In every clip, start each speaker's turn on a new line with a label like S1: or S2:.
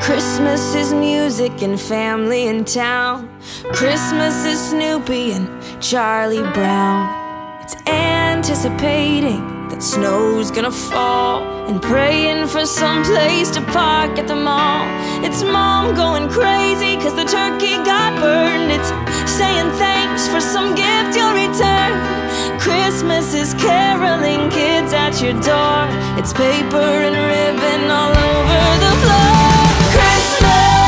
S1: Christmas is music and family in town. Christmas is Snoopy and Charlie Brown. It's anticipating that snow's gonna fall and praying for some place to park at the mall. It's mom going crazy 'cause the turkey got burned. It's saying thanks for some gift you'll return. Christmas is caroling kids at your door. It's paper and ribbon all over the floor. Christmas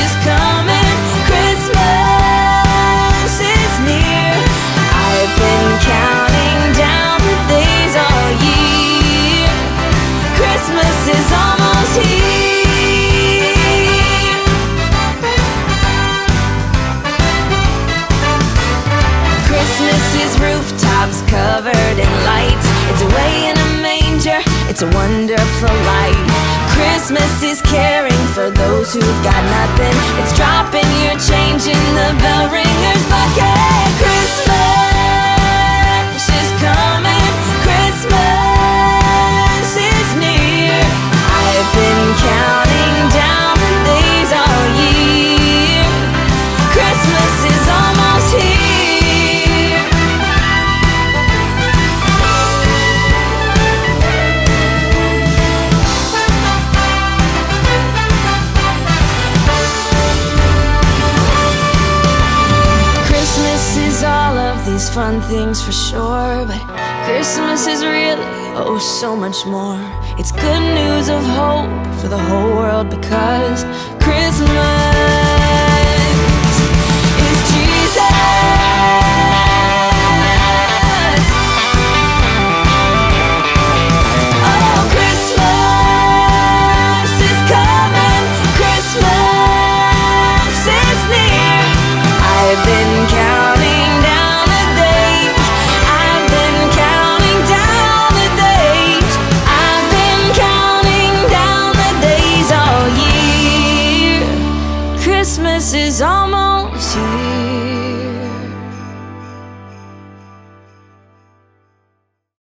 S1: is coming, Christmas is near. I've been counting down the days all year. Christmas is almost here. Christmas is rooftops covered in lights. It's away in a manger, it's a wonderful light. Christmas is caring for those who've got nothing. It's dropping your change in the bell ringer's bucket. Christmas is coming, Christmas is near. I've been counting down the days all year. Christmas is almost here. These fun things for sure, but Christmas is really, oh, so much more. It's good news of hope for the whole world because Christmas is Jesus. Oh, Christmas is coming, Christmas is near. I've been counting down. Christmas is almost here.